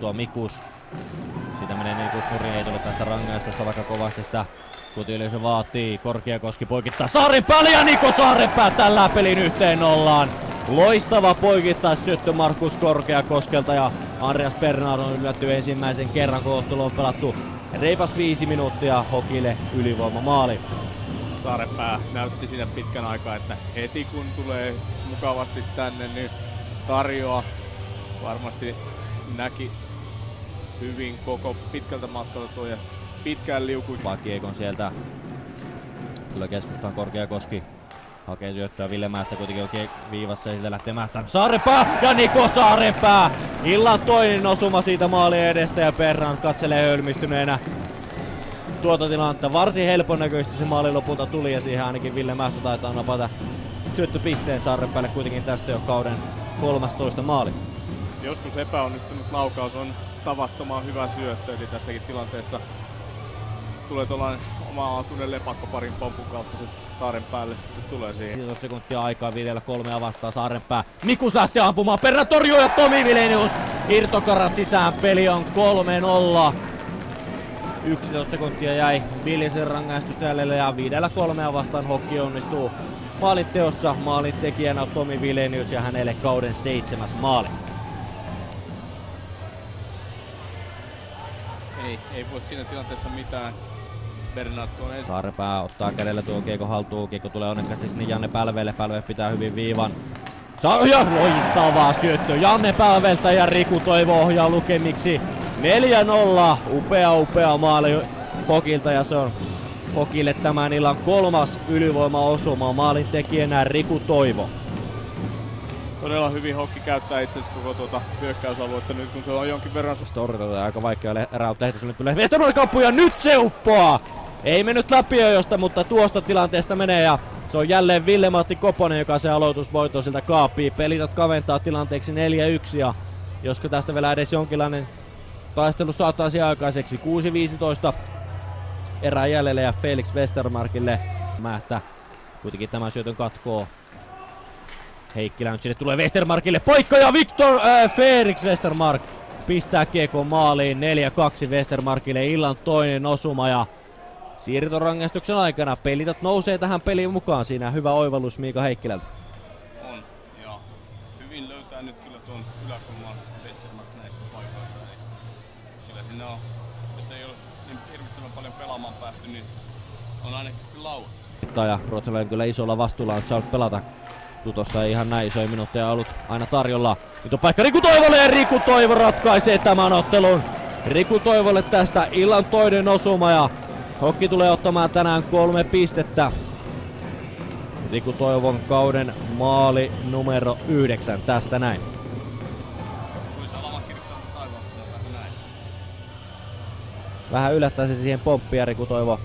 otettua Mikus. Siitä menee Mikus nurin, ei tule tästä rangaistusta, vaikka kovasti sitä kotiyleisö vaatii. Korkeakoski poikittaa Saarenpäälle ja Niko Saarenpää tällä pelin 1-0. Loistava poikittaisyöttö Markus Korkeakoskelta ja Andreas Bernhard on yllätty ensimmäisen kerran, kun ottelu on pelattu reipas 5 minuuttia Hokille ylivoimamaali. Saarenpää näytti siinä pitkän aikaa, että heti kun tulee mukavasti tänne, niin tarjoaa. Varmasti näki hyvin koko pitkältä matkalta tuo ja pitkään liukui. Kiekon sieltä. Tulee keskustaan Korkeakoski. Hakee syöttöä Ville Määttä kuitenkin oikein viivassa ja siitä lähtee Määttään. Saarenpää ja Niko Saarenpää! Illan toinen osuma siitä maalin edestä ja Bernhard katselee hölmistyneenä tuota tilannetta. Varsin helpon näköisesti se maali lopulta tuli ja siihen ainakin Ville Määttä taitaa napata syöttöpisteen Saarenpäälle kuitenkin tästä jo kauden 13 maali. Joskus epäonnistunut laukaus on tavattoman hyvä syöttö, eli tässäkin tilanteessa tulee tuollainen oma-aatuinen lepakkoparin pompun kautta se Saarenpäälle sitten tulee siihen. 15 sekuntia aikaa viidellä 3 vastaan Saarenpää. Mikus lähtee ampumaan, Perra torjuu ja Tomi Vilenius irtokarat sisään, peli on 3-0. 11 sekuntia jäi Viljesen rangaistusta jäljellä ja 5-3 vastaan Hokki onnistuu maalinteossa. Maalintekijänä Tomi Vilenius ja hänelle kauden 7. maali. Ei voi siinä tilanteessa mitään. Bernhard tuon ensin. Saarenpää ottaa kädellä tuon kiekko haltuun. Kiekko tulee onnekkaasti sinne Janne Pälveelle. Pälve pitää hyvin viivan. Ja loistavaa syöttö Janne Pälveltä ja Riku Toivo ohjaa lukemiksi 4-0. Upea maali Hokilta ja se on Hokille tämän illan 3. ylivoimaosuma. Maalintekijänä Riku Toivo. Todella hyvin Hokki käyttää itse asiassa koko tuota hyökkäysaluetta nyt kun se on jonkin verran. Torjunta aika vaikea erää tehty, nyt tulee Westermanin kauppu ja nyt se uppoaa! Ei mennyt läpi ajosta, mutta tuosta tilanteesta menee ja se on jälleen Ville-Matti Koponen, joka se aloitusvoitto siltä kaapii. Pelitot kaventaa tilanteeksi 4-1 ja josko tästä vielä edes jonkinlainen taistelu saataisiin aikaiseksi. 6-15 erää jäljellä ja Felix Westermarkille Määttä kuitenkin tämän syötön katkoo. Heikkilä nyt sinne tulee Westermarkille poikka ja Felix Westermark pistää kiekon maaliin. 4-2 Westermarkille illan toinen osuma ja siirtorangaistuksen aikana Pelitot nousee tähän peliin mukaan. Siinä hyvä oivallus Miika Heikkilältä. On ja hyvin löytää nyt kyllä tuon yläkulman Westermark näissä paikoissa. Kyllä siinä on, jos ei ole niin hirvittävän paljon pelaamaan päästy, niin on ainakin sitten lauettu. Ja ruotsalainen kyllä isolla vastuulla on saanut pelata. Tutossa ei ihan näin isoja minuutteja ollut aina tarjolla. Nyt on paikka Riku Toivolle ja Riku Toivo ratkaisee tämän ottelun. Riku Toivolle tästä illan toinen osuma ja Hokki tulee ottamaan tänään 3 pistettä. Riku Toivon kauden maali numero 9 tästä näin. Vähän yllättäisi siihen pomppia Riku Toivo